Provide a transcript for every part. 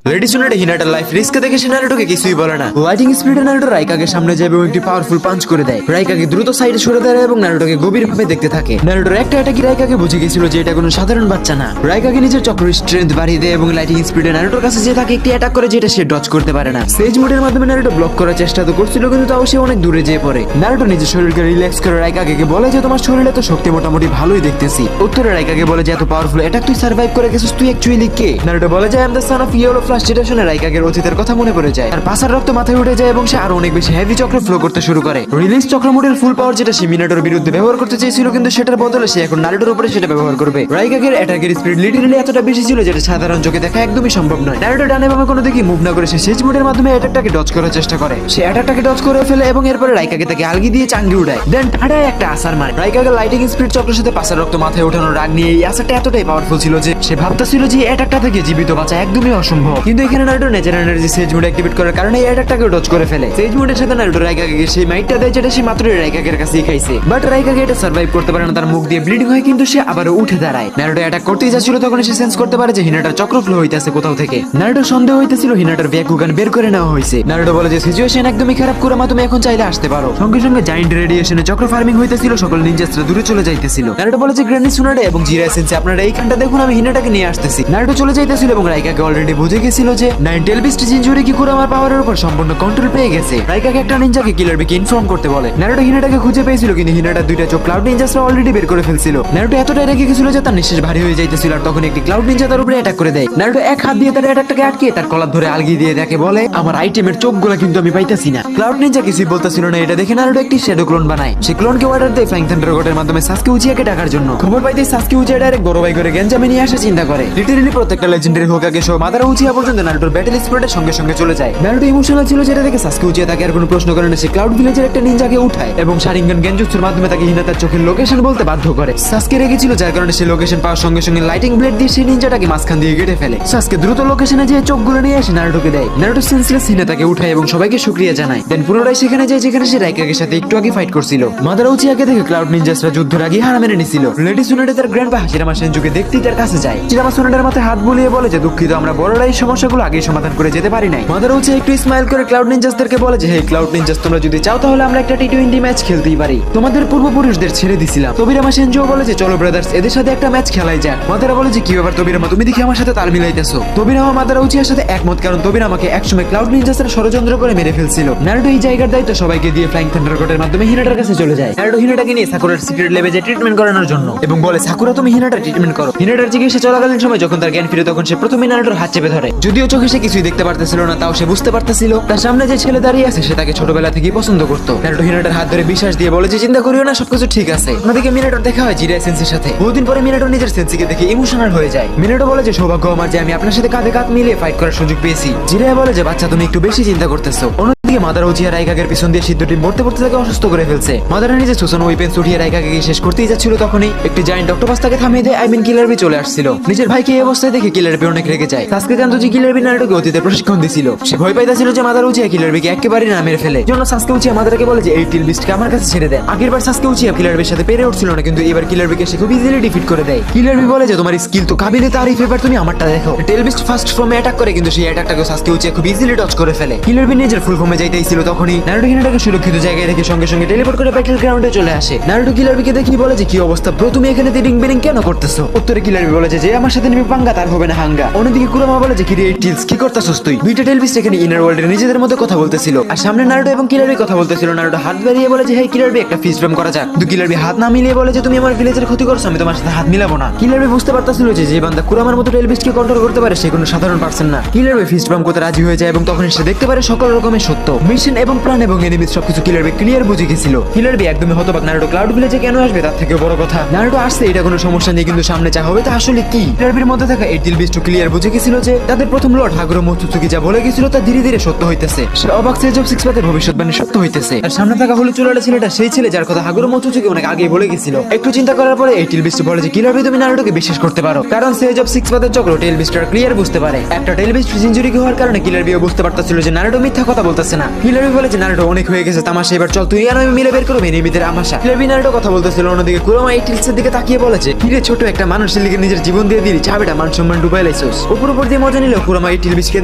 Lady সুনাডে হিনাটার life risk দেখে সে নারুটোকে কিছুই বলে না। লাইটিং স্পিডে নারুটো রাইকাকে সামনে যায় এবং একটি পাওয়ারফুল পাঞ্চ করে দেয়। রাইকাকে দ্রুত সাইডে সরে দাঁড়ায় এবং নারুটোকে গভীরভাবে দেখতে থাকে। নারুটোর একটা অ্যাটাকে রাইকাকে বুঝে গেছিল যে এটা কোনো সাধারণ বাচ্চা না। রাইকাকে নিজের চক্র স্ট্রেংথ বাড়িয়ে দেয় এবং লাইটিং স্পিডে নারুটোর কাছে যে তাকে একটি অ্যাটাক করে যেটা সে ডজ করতে পারে না। সেজ মোডের মাধ্যমে নারুটো ব্লক করার চেষ্টা তো করছিল কিন্তু তাও সে অনেক দূরে যেয়ে পড়ে। নারুটো নিজের শরীরকে রিল্যাক্স করে রাইকাকে বলে যে তোমার শরীরে তো শক্তি মোটামুটি ভালোই দেখতেছি। উত্তরে রাইকাকে বলে যে এত পাওয়ারফুল অ্যাটাক তুই সার্ভাইভ করে গেছিস, তুই অ্যাকচুয়ালি কে? নারুটো বলে যে I am the son of yellow flash, যেটা শুনে রাইকাগের অতীতের কথা মনে পড়ে যায়। আর পাসার রক্ত মাথায় উঠে যায় এবং সে আরো অনেক বেশি হেভি চক্র ফ্লো করতে শুরু করে। রিলিজ চক্র মোডের ফুল পাওয়ার যেটা সে মিনাটোর বিরুদ্ধে ব্যবহার করতে চেয়েছিল কিন্তু সেটার বদলে সে এখন নারুটোর উপরে সেটা ব্যবহার করবে। রাইকাগের অ্যাটাকের স্পিড লিটারালি এতটা বেশি ছিল যেটা সাধারণ চোখে দেখা একদমই সম্ভব নয়। নারুটো ডানে বামে কোনো দিকে মুভ না করে সে সেজ মোডের মাধ্যমে অ্যাটাকটাকে ডজ করার চেষ্টা করে। সে অ্যাটাকটাকে ডজ করে ফেলে এবং এরপরে রাইকাকে তাকে আলগি দিয়ে চাঙ্গি উড়ায়, দেন ঠাড়ায় একটা আসার মারে। রাইকাগের লাইটিং স্পিড চক্রের সাথে পাসার রক্ত মাথায় ওঠানোর রাগ নিয়ে এই আসারটা এতটাই পাওয়ারফুল ছিল যে সে ভাবতেছিল যে এই অ্যাটাকটা থেকে জীবিত বাঁচা একদমই অসম্ভব। কিন্তু এখানে নারুটো ন্যাচারাল এনার্জি সেজ মোড অ্যাক্টিভেট করার কারণে এই অ্যাটাকটাকে ডজ করে ফেলে। সেজ মোডের সাথে নারুটো রাইকাকে সেই মাইটটা দেয় যেটা সে মাত্র রাইকাগের কাছেই খাইছে। বাট রাইকাকে এটা সার্ভাইভ করতে পারে না, তার মুখ দিয়ে ব্লিডিং হয় কিন্তু সে আবারও উঠে দাঁড়ায়। নারুটো অ্যাটাক করতেই যাচ্ছিল তখন সে সেন্স করতে পারে যে হিনাটার চক্র ফ্লো হইতাছে কোথাও থেকে। নারুটোর সন্দেহ হইতেছিল হিনাটার ব্যাকুগান বের করে নেওয়া হয়েছে। নারুটো বলে যে সিচুয়েশন একদমই খারাপ, কুরামা তুমি এখন চাইলে আসতে পারো। সঙ্গে সঙ্গে জায়ান্ট রেডিয়েশনে চক্র ফার্মিং হইতেছিল, সকল নিনজাসরা দূরে চলে যাইতেছিল। নারুটো বলে যে গ্র্যান্ডি সুনাডে এবং জিরা সেন্সে আপনারা এইখানটা দেখুন, আমি হিনাটাকে নিয়ে আসতেছি। নারুটো চলে যাইতেছিল এবং রাইকাকে অলরেডি বুঝে গেছিল যে নাইন টেল বিস্ট জিনজুরি কি কুরামার পাওয়ারের উপর সম্পূর্ণ কন্ট্রোল পেয়ে গেছে। রাইকাকে একটা নিনজাকে কিলার বিকে ইনফর্ম করতে বলে। নারুটো হিনাটাকে খুঁজে পেয়েছিল কিন্তু হিনাটার দুইটা চোখ ক্লাউড নিনজাসরা অলরেডি বের করে ফেলছিল। নারুটো এতটাই রেগে গেছিল যে তার নিঃশ্বাস ভারী হয়ে যাইতেছিল আর তখন একটি ক্লাউড নিনজা তার উপরে অ্যাটাক করে দেয়। নারুটো এক হাত দিয়ে তার অ্যাটাকটাকে আটকে তার কলার ধরে আলগি দিয়ে দেখে বলে আমার আইটেমের চোখগুলো কিন্তু আমি পাইতাছি না। ক্লাউড নিনজা কিছুই বলতেছিল না, এটা দেখে নারুটো একটি শ্যাডো ক্লোন বানায়। সে ক্লোনকে অর্ডার দেয় ফ্লাইং থান্ডার গডের মাধ্যমে সাসকে উচিয়াকে ডাকার জন্য। খবর পাইতে সাসকে উচিয়া ডাইরেক্ট বড় ভাই করে গেঞ্জামে নিয়ে আসা চিন্তা করে। লিটারালি প্রত্যেকটা লেজেন্ডারি হোকাগে সহ মাদারা উচিয়া পর্যন্ত নারুটোর ব্যাটল স্পিরিটের সঙ্গে সঙ্গে চলে যায়। নারুটো ইমোশনাল ছিল যেটা দেখে সাসকে উচিয়া তাকে আর কোনো প্রশ্ন করে না, সে ক্লাউড ভিলেজের একটা নিনজাকে উঠায় এবং শারিঙ্গান গেনজুৎসুর মাধ্যমে তাকে হিনাতার চোখের লোকেশন বলতে বাধ্য করে। সাসকে রেগেছিল যার কারণে সে লোকেশন পাওয়ার সঙ্গে সঙ্গে লাইটিং ব্লেড দিয়ে সেই নিনজাটাকে মাঝখান দিয়ে কেটে ফেলে। সাসকে দ্রুত লোকেশনে যেয়ে চোখগুলো নিয়ে এসে নারুটোকে দেয়। নারুটো সেন্সলেস হিনাতাকে উঠায় এবং সবাইকে শুকরিয়া জানায়। দেন পুনরায় সেখানে যায় যেখানে সে রাইকাকের সাথে একটু আগে ফাইট করছিল। মাদারা উচিয়াকে দেখে ক্লাউড নিনজাসরা যুদ্ধের আগে হার মেনে নিছিল। লেডি সুনাডে তার গ্র্যান্ডপা হাশিরামা সেনজুকে দেখতেই তার কাছে যায়। হাশিরামা সুনাডের মাথায় হাত বুলিয়ে বলে যে দুঃখিত, আমরা বড়রা এই সমস্যাগুলো আগে সমাধান করে যেতে পারি নাই। মাদারা উচিয়া একটু স্মাইল করে ক্লাউড নিনজাসদেরকে বলে যে হে ক্লাউড নিনজাস, তোমরা যদি চাও তাহলে আমরা একটা টি20 ম্যাচ খেলতেই পারি, তোমাদের পূর্বপুরুষদের ছেড়ে দিছিলাম। তবিরামা সেনজু বলে যে চলো ব্রাদার্স, এদের সাথে একটা ম্যাচ খেলাই যাক। মাদারা বলে যে কি ব্যাপার তবিরামা, তুমি দেখি আমার সাথে তাল মিলাইতেছো। তবিরামা মাদারা উচিয়ার সাথে একমত, কারণ তবিরামাকে একসময় ক্লাউড নিনজাসের ষড়যন্ত্র করে মেরে ফেলছিল। নারুটো এই জায়গার দায়িত্ব সবাইকে দিয়ে ফ্লাইং থান্ডার গডের মাধ্যমে হিনাটার কাছে চলে যায়। নারুটো হিনাটাকে নিয়ে সাকুরার সিক্রেট ল্যাবে যায় ট্রিটমেন্ট করানোর জন্য এবং বলে সাকুরা তুমি হিনাটার ট্রিটমেন্ট করো। হিনাটার চিকিৎসা চলাকালীন সময় যখন তার জ্ঞান ফিরে তখন সে প্রথমে নারুটোর হাত চেপে ধরে। যদিও চোখে সে কিছুই দেখতে পারতেছিল না, তাও সে বুঝতে পারতেছিল তার সামনে যে ছেলে দাঁড়িয়ে আছে সে তাকে ছোটবেলা থেকেই পছন্দ করতো। নারুটো হিনাটার হাত ধরে বিশ্বাস দিয়ে বলে যে চিন্তা করিও না, সবকিছু ঠিক আছে। অন্যদিকে মিনাটোর দেখা হয় জিরা সেন্সির সাথে। বহুদিন পরে মিনাটো নিজের সেন্সিকে দেখে ইমোশনাল হয়ে যায়। মিনাটো বলে যে সৌভাগ্য আমার যে আমি আপনার সাথে কাঁধে কাঁধ মিলিয়ে ফাইট করার সুযোগ পেয়েছি। জিরা বলে যে বাচ্চা তুমি একটু বেশি চিন্তা করতেছো। অন্যদিকে মাদারা উচিয়া রাইকাগের পিছন দিয়ে সিদ্ধটি মরতে মরতে তাকে অসুস্থ করে ফেলছে। মাদারা নিজে সুসন ওয়েপেন্স উঠিয়ে রাইকাকে শেষ করতেই যাচ্ছিল তখনই একটি জায়ান্ট অক্টোপাস তাকে থামিয়ে দেয়। কিলার বি চলে আসছিল। নিজের ভাইকে এই অবস্থায় দেখে কিলার বি অনেক রেগে যায়। সাসকে জানতো যে কিলার বি নারুটোকে অতীতে প্রশিক্ষণ দিছিল। সে ভয় পাইতেছিল যে মাদারা উচিয়া কিলার বিকে একেবারে না মেরে ফেলে। জন্য সাসকে উচিয়া মাদারাকে বলে যে এই টিল বিস্টকে আমার কাছে ছেড়ে দেয়। আগেরবার সাসকে উচিয়া কিলার বির সাথে পেরে উঠছিল না, কিন্তু এবার কিলার বিকে সে খুব ইজিলি ডিফিট করে দেয়। কিলার বি বলে যে তোমার স্কিল তো কাবিলে তারিফ, এবার তুমি আমারটা দেখো। টেল বিস্ট ফার্স্ট ফর্মে অ্যাটাক করে কিন্তু সেই অ্যাটাকটাকে সাসকে উচিয়া খুব ইজিলি টচ করে ফেলে। কিলার বি নিজের ফুল ফর্মে যাইতেছিল তখনই নারুটো হিনাটাকে সুরক্ষিত জায়গায় রেখে সঙ্গে সঙ্গে টেলিপোর্ট করে ব্যাটল গ্রাউন্ডে চলে আসে। নারুটো কিলার বিকে দেখি বলে যে কি অবস্থা ব্রো, তুমি এখানে রিং বেরিং কেন করতেছো? উত্তরে কিলার বি বলে যে আমার সাথে নিবি পাঙ্গা তার হবে না হাঙ্গা। অন্যদিকে কুরামা বলে যে কি রে টিলস কি করতেছস তুই? দুইটা টেল বিস্ট এখানে ইনার ওয়ার্ল্ডের নিজেদের মধ্যে কথা বলতেছিল আর সামনে নারুটো এবং কিলার বি কথা বলতেছিল। নারুটো হাত বাড়িয়ে বলে যে হে কিলার বি একটা ফিস্ট ফ্রেম করা যাক। কিন্তু কিলার বি হাত না মিলিয়ে বলে যে তুমি আমার ভিলেজের ক্ষতি করছো, আমি তোমার সাথে হাত মিলাবো না। কিলার বি বুঝতে পারতেছিল যে যে বান্দা কুরামার মতো টেল বিস্টকে কন্ট্রোল করতে পারে সে কোনো সাধারণ পারসন না। কিলার বি ফিস্ট ফ্রেম করতে রাজি হয়ে যায় এবং তখন সে দেখতে পারে সকল রকমের সত্য, মিশন এবং প্রাণ এবং এনিমিজ সবকিছু কিলার বি ক্লিয়ার বুঝে গেছিল। কিলার বি একদমই হতবাক নারুটো ক্লাউড ভিলেজে কেন আসবে তার থেকে বড় কথা। নারুটো আসছে এটা কোনো সমস্যা নেই, কিন্তু সামনে যা হবে তা আসলে কি? কিলার বির মধ্যে থাকা এই টিল বিস্ট ক্লিয়ার বুঝে গেছিল যে তাদের প্রথম লর্ড হাগুরো মোচুচুকি যা বলে গেছিল তা ধীরে ধীরে সত্য হইতেছে। সে অবাক সেজ অফ সিক্স পাথের ভবিষ্যৎবাণী সত্য হইতেছে। আর সামনে থাকা হলুদ চুলাটা ছেলেটা সেই ছেলে যার কথা হাগুরো মোচুচুকি অনেক আগেই বলে গেছিল। একটু চিন্তা করার পরে এই টিল বিস্ট বলে যে কিলার বি তুমি নারুটোকে বিশ্বাস করতে পারো, কারণ সেজ অফ সিক্স পাথের চক্র টেল বিস্টার ক্লিয়ার বুঝতে পারে। একটা টেল বিস্ট ইনজুরি হওয়ার কারণে কিলার বিও বুঝতে পারতেছিল যে নারুটো মিথ্যা কথা বলতেছে না। না। কিলাবি বলে যে নারুটো অনেক হয়ে গেছে তামাশা, এবার চল তুই আর আমি মিলে বের করবো এনিমিদের আমাশা। কিলাবি নারুটো কথা বলতেছিল, অন্যদিকে কুরামা এই টিলসের দিকে তাকিয়ে বলেছে, কিরে ছোট একটা মানুষের লিগে নিজের জীবন দিয়ে দিলি, চাবিটা মান সম্মান ডুবাই লাইছস। উপর দিয়ে মজা নিল কুরামা এই টিলবিশকে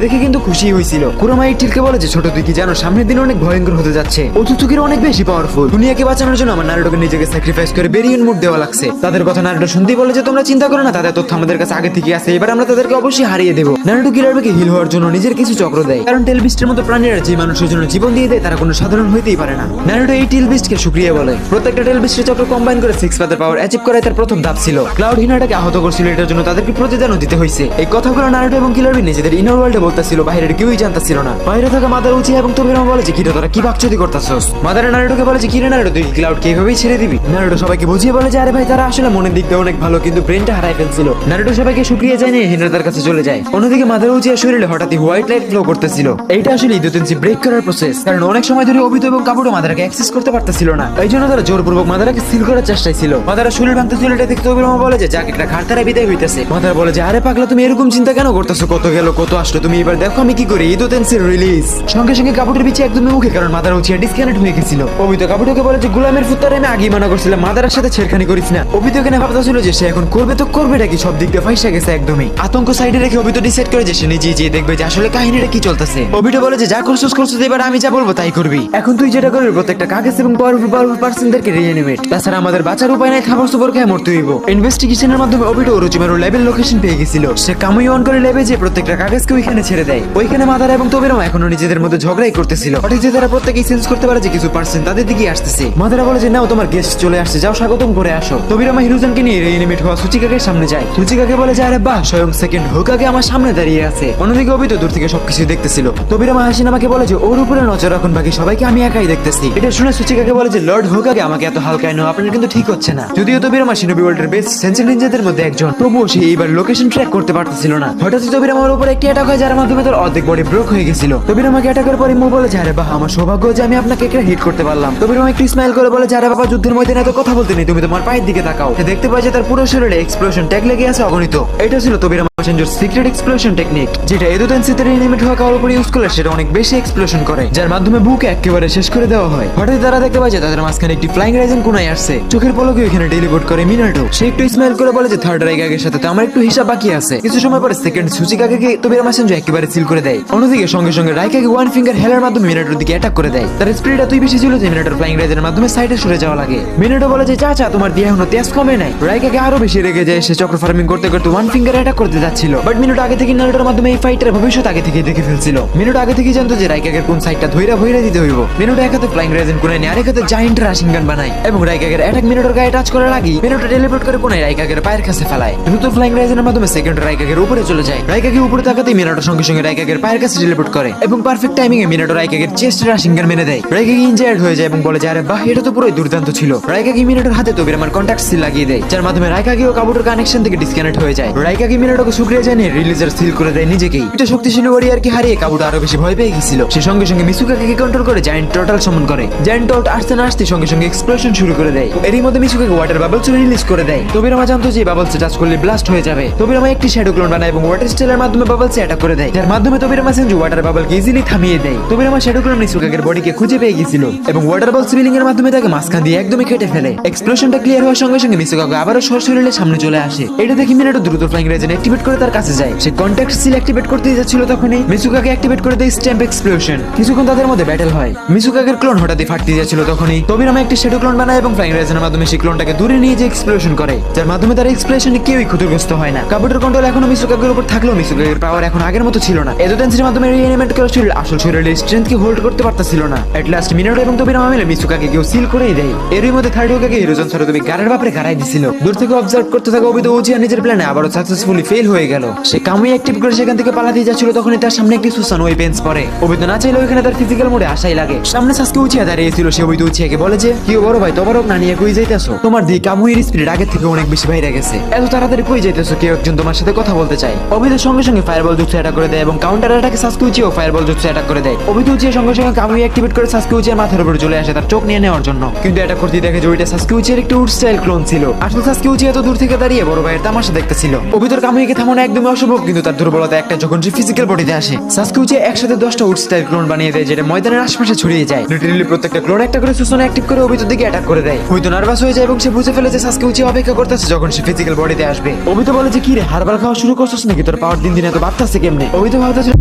দেখে কিন্তু খুশি হয়েছিল। কুরামা এই টিলকে বলে যে ছোট তুই কি জানো সামনের দিন অনেক ভয়ঙ্কর হতে যাচ্ছে, অতুতুকির অনেক বেশি পাওয়ারফুল, দুনিয়াকে বাঁচানোর জন্য আমার নারুটোকে নিজেকে স্যাক্রিফাইস করে বেরিয়েন মুড দেওয়া লাগছে। তাদের কথা নারুটো শুনতেই বলে যে তোমরা চিন্তা করো না, তাদের তথ্য আমাদের কাছে আগে থেকে আছে, এবার আমরা তাদেরকে অবশ্যই হারিয়ে দেবো। নারুটো কিলারবিকে হিল হওয়ার জন্য নিজের কিছু চক্র দেয়, কারণ টেলবিস্টের মতো প্রাণীরা যে মানুষের জন্য জীবন দিয়ে দেয় তারা কোনো সাধারণ হইতেই পারে না। নারুটো এই টেলবিস্টকে শুকরিয়া বলে। প্রত্যেকটা টেলবিস্টের চক্র কম্বাইন করে সিক্স পাথের পাওয়ার অ্যাচিভ করাই তার প্রথম ধাপ ছিল। ক্লাউড হিনাটাকে আহত করছিল, এটার জন্য তাদেরকে প্রতিদানও দিতে হয়েছে। এই কথাগুলো নারুটো এবং কিলারবি নিজেদের ইনার ওয়ার্ল্ডে বলতেছিল, বাইরের কেউই জানতাছিল না। বাইরে থাকা মাদার উচি এবং তোবিরামা বলে যে কিরে তোরা কি বাকচুদি করতাছস। মাদার নারুটোকে বলে যে কিরে নারুটো তুই ক্লাউডকে এভাবেই ছেড়ে দিবি। নারুটো সবাইকে বুঝিয়ে বলে যে আরে ভাই তারা আসলে মনের দিক দিয়ে অনেক ভালো, কিন্তু ব্রেনটা হারাই ফেলছিল। নারুটো সবাইকে শুকরিয়া জানিয়ে হিনাটার কাছে চলে যায়। অন্যদিকে মাদার উচিয়ার শরীরে হঠাৎই হোয়াইট লাইট ফ্লো করতেছিল। এইটা আসলে ইদোতেন্সি ব্রেক করার প্রসেস, কারণ অনেক সময় ধরে অবিত এবং কাবুটো মাদারাকে অ্যাক্সেস করতে পারতেছিল না, এই জন্য তারা জোরপূর্বক মাদারাকে সিল করার চেষ্টায় ছিল। মাদারা শরীর ভাঙতেছিল, এটা দেখতে তোবিরামা বলে যে যাক একটা ঘাড়তারা বিদায় হইতেছে। মাদার বলে যে আরে পাগলা তুমি এরকম চিন্তা কেন করতেছো, কত গেল কত আসলো, তুমি এবার দেখো আমি কি করি। ইদোতেন্সির রিলিজ সঙ্গে সঙ্গে কাবুটোর পিছে একদমই মুখে, কারণ মাদার উচিয়া ডিসকানেক্ট হয়ে গেছিল। অবিত কাবুটোকে বলে যে গোলামের ফুত্তারে আমি আগেই মানা করছিলাম মাদারার সাথে ছেড়খানি করিস না। অবিত এখানে ভাবতেছিল যে সে এখন করবে তো করবেটা কি, সব দিক দিয়ে ফাইসা গেছে একদমই। আতঙ্ক সাইডে রেখে অবিত ডিসাইড করে যে সে নিজেই যেয়ে দেখবে যে আসলে কাহিনীটা কি চলতেছে। অবিত বলে যে যা করছস এবার আমি যা বলবো তাই করবি। এখন তুই যেটা করবি প্রত্যেকটা কাগজ এবং পাওয়ারফুল পার্সনদেরকে রিঅ্যানিমেট, তাছাড়া আমাদের বাঁচার উপায় নাই, খাবার সুবর খেয়ে মরতে হইব। ইনভেস্টিগেশনের মাধ্যমে অবিত ওরোচিমারু লেভেল লোকেশন পেয়ে গেছিল। সে কামুই অন করে লেবে যে প্রত্যেকটা কাগজকে ওইখানে ছেড়ে দেয়। ওইখানে মাদার এবং তোবিরামা এখনো নিজেদের মধ্যে ঝগড়াই করতেছিল। হঠাৎ তারা প্রত্যেকেই সেন্স করতে পারে যে কিছু পার্সন তাদের দিকে আসতেছে। মাদারা বলে যে নাও তোমার গেস্ট চলে আসছে, যাও স্বাগতম করে আসো। তোবিরামা হিরোজানকে নিয়ে রিঅ্যানিমেট হওয়া সুচিকাকে সামনে যায়। সুচিকাকে বলে যে আরে বাহ, স্বয়ং সেকেন্ড হোকাগে আমার সামনে দাঁড়িয়ে আছে। অন্যদিকে অবিত দূর থেকে সবকিছু দেখতেছিল। তোবিরামা হাসিনামাকে বলে যে ওর উপরে নজর রাখুন, বাকি সবাইকে আমি একাই দেখতেছি। এটা শুনে সুচিকাকে বলে যে লর্ড হোকাগে আমাকে এত হালকায় নাও, আপনার কিন্তু ঠিক হচ্ছে না। যদিও তোবিরামা শিনোবি ওয়ার্ল্ডের বেস্ট সেন্সেল নিনজাদের মধ্যে একজন, তবুও সে এইবার লোকেশন ট্র্যাক করতে পারতেছিল না। হঠাৎ তোবিরামার উপর একটি অ্যাটাক হয় যার মাধ্যমে তার অর্ধেক বডি ব্রোক হয়ে গেছিল। তোবিরামাকে অ্যাটাকের পরে মু বলে যে আরে বাহ, আমার সৌভাগ্য যে আমি আপনাকে একটা হিট করতে পারলাম। তোবিরামা একটু স্মাইল করে বলে যে আরে বাবা, যুদ্ধের ময়দানে এত কথা বলতে নেই, তুমি তোমার পায়ের দিকে তাকাও। সে দেখতে পায় যে তার পুরো শরীরে এক্সপ্লোশন ট্যাগ লেগে আছে অগণিত। এটা ছিল তোবিরামা সেনজোর সিক্রেট এক্সপ্লোশন টেকনিক, যেটা ইদোতেন্সিতে রিঅ্যানিমেট হওয়া কারোর উপর ইউজ করলে সেটা অনেক বেশি এক্সপ্লোশন করে, যার মাধ্যমে বুক একেবারে শেষ করে দেওয়া হয়। হঠাৎ তারা দেখতে পায় যে তাদের মাঝখানে একটি ফ্লাইং রাইজেন কোনায় আসছে। চোখের পলকে ওখানে টেলিপোর্ট করে মিনাটো। সে একটু স্মাইল করে বলে যে থার্ড রাইকাগের সাথে তো আমার একটু হিসাব বাকি আছে। কিছু সময় পরে সেকেন্ড সুচিকাকে তোবিরামা সেনজো একেবারে সিল করে দেয়। অন্যদিকে সঙ্গে সঙ্গে রাইকাগে ওয়ান ফিঙ্গার হেলার মাধ্যমে মিনাটোর দিকে অ্যাটাক করে দেয়। তার স্পিড এতই বেশি ছিল যে মিনাটোর ফ্লাইং রাইজেনের মাধ্যমে সাইডে সরে যাওয়া লাগে। মিনাটো বলে যে চাচা তোমার দিয়ে এখনো তেজ কমে নাই। রাইকাগে আরো বেশি রেগে যায়, সে চক্র ফার্মিং করতে করতে ওয়ান ফিঙ্গার অ্যাটাক করতে যাচ্ছিল। বাট মিনাটো আগে থেকে নারুটোর মাধ্যমে এই ফাইটের ভবিষ্যৎ আগে থেকে দেখে ফেলছিল। মিনাটো আগে থেকে জানতো যে রাইকাগের কোন সাইডটা ধইরা দিতে হইব। মিনাটো এক হাতে ফ্লাইং রাইজেন কোনায় নিয়ে আরেক হাতে জায়ান্ট রাশিং গান বানায় এবং রাইকাগের অ্যাটাক মিনাটোর গায়ে টাচ করার আগেই মিনাটো টেলিপোর্ট করে কোনায় রাইকাগের পায়ের কাছে ফেলায়। দ্রুত ফ্লাইং রাইজেনের মাধ্যমে সেকেন্ড রাইকাগের উপরে চলে যায়। রাইকাগে উপরে তাকাতেই মিনাটো সঙ্গে সঙ্গে রাইকাগের পায়ের কাছে টেলিপোর্ট করে এবং পারফেক্ট টাইমিং এ মিনাটো রাইকাগের চেস্ট রাশিং গান মেনে দেয়। রাইকাগে ইনজার্ড হয়ে যায় এবং বলে যে আরে বাহ, এটা তো পুরোই দুর্দান্ত ছিল। রাইকাগে মিনাটোর হাতে তোবিরামার কন্টাক্ট সিল লাগিয়ে দেয়, যার মাধ্যমে রাইকাগে ও কাবুটোর কানেকশন থেকে ডিসকানেক্ট হয়ে যায়। রাইকাগে মিনাটোকে শুকরিয়া জানিয়ে রিলিজের সিল করে দেয় নিজেকেই। এটা শক্তিশালী ওয়ারিয়ারকে হারিয়ে কাবুটো আরো বেশি ভয় পেয়ে গেছিল। সে সঙ্গে সঙ্গে মিসুকাকে কন্ট্রোল করে জায়ান্ট টোটাল সমন করে। জায়ান্ট টোট আসতে না আসতে সঙ্গে সঙ্গে এক্সপ্লোশন শুরু করে দেয়। এরই মধ্যে মিসুকাকে ওয়াটার বাবলস রিলিজ করে দেয়। তোবিরামা জানতো যে বাবলস টাচ করলে ব্লাস্ট হয়ে যাবে। তোবিরামা একটি শ্যাডো ক্লোন বানায় এবং ওয়াটার স্টেলের মাধ্যমে বাবলস অ্যাটাক করে দেয়, যার মাধ্যমে তোবিরামা সেনজু ওয়াটার বাবলকে ইজিলি থামিয়ে দেয়। তোবিরামা শ্যাডো ক্লোন মিসুকাকের বডিকে খুঁজে পেয়ে গেছিল এবং ওয়াটার বল সিলিং এর মাধ্যমে তাকে মাঝখান দিয়ে একদমই কেটে ফেলে। এক্সপ্লোশনটা ক্লিয়ার হওয়ার সঙ্গে সঙ্গে মিসুকাকে আবারও সরাসরি সামনে চলে আসে। এটা দেখে মিনাটো দ্রুত ফ্লাইং রাইজেন অ্যাক্টিভেট করে তার কাছে যায়। সে কন্টাক্ট সিল অ্যাক্টিভেট করতে যাচ্ছিল তখনই মিসুকাকে অ্যাক্টিভেট করে দেয় স্ট্যাম্প এক্সপ্লোশন। কিছুক্ষণ তাদের মধ্যে ব্যাটল হয়। মিসুকাকের ক্লোন হঠাৎই ফাটতে যাচ্ছিল তখনই তোবিরামা একটি শ্যাডো ক্লোন বানায় এবং ফ্লাইং রাইজেনের মাধ্যমে সেই ক্লোনটাকে দূরে নিয়ে যে এক্সপ্লোশন করে, যার মাধ্যমে তার এক্সপ্লোশনে কেউই ক্ষতিগ্রস্ত হয় না। কাবুটোর কন্ট্রোল এখনো মিসুকাকের উপর থাকলেও মিসুকাকের পাওয়ার এখন আগের মতো ছিল না। এদোটেন্সির মাধ্যমে রিঅ্যানিমেট করা শরীর আসল শরীরের স্ট্রেংথকে হোল্ড করতে পারতেছিল না। এট লাস্ট মিনাটো এবং তোবিরামা মিলে মিসুকাকে কেউ সিল করেই দেয়। এরই মধ্যে থার্ড হোকাগে হিরোজন সারুতোবি গারের বাপরে গারাই দিছিল। দূর থেকে অবজার্ভ করতে থাকা অবিত উচিয়া নিজের প্ল্যানে আবারও সাকসেসফুলি ফেল হয়ে গেল। সে কামুই অ্যাক্টিভ করে সেখান থেকে পালাতে যাচ্ছিল তখনই তার সামনে একটি সুসান ওয়েপেন্স পড়ে। অবিত না চাইলেও এখানে তার ফিজিক্যাল মোডে আশাই লাগে। সামনে সাসকে উচিয়া দাঁড়িয়েছিল। সে অবিত উচিয়াকে বলে যে কি বড় ভাই, তোবারক না নিয়ে কই যাইতেছো? তোমার দি কামুইর স্পিরিট আগের থেকে অনেক বেশি বাইরে গেছে। এত তাড়াতাড়ি কই যাইতেছো? কেউ একজন তোমার সাথে কথা বলতে চাই। অবিত সঙ্গে সঙ্গে ফায়ারবল জুৎসু অ্যাটাক করে দেয় এবং কাউন্টার অ্যাটাকে সাসকে উচিয়াও ফায়ারবল জুৎসু অ্যাটাক করে দেয়। অবিত উচিয়া সঙ্গে সঙ্গে কামুই অ্যাক্টিভেট করে সাসকে উচিয়ার মাথার উপরে চলে আসে তার চোখ নিয়ে নেওয়ার জন্য, কিন্তু অ্যাটাক করতে দেখে যে ওইটা সাসকে উচিয়ার একটি উড স্টাইল ক্লোন ছিল। আসলে সাসকে উচিয়া তো দূর থেকে দাঁড়িয়ে বড় ভাইয়ের তামাশা দেখতেছিল। অবিতর কামুইকে থামানো একদমই অসম্ভব, কিন্তু তার দুর্বলতা একটা যখন সে ফিজিক্যাল বডিতে আসে। সাসকে উচিয়া একসাথে 10টা উড স্টাইল ক্লোন বানিয়ে দেয় যেটা ময়দানের আশপাশে ছড়িয়ে যায়। লিটারালি প্রত্যেকটা ক্লোন একটা করে সুসনে অ্যাক্টিভ করে অভিতর দিকে অ্যাটাক করে দেয়। হয়তো নার্ভাস হয়ে যায় এবং সে বুঝে ফেলে যে সাসকে উঁচে অপেক্ষা করতেছে যখন সে ফিজিক্যাল বডিতে আসবে। অভিত বলে যে কি রে হারবাল খাওয়া শুরু করছিস নাকি, তোর পাওয়ার দিন দিন এত বাড়তেছে কেমনে? অভিত ভাবতেছে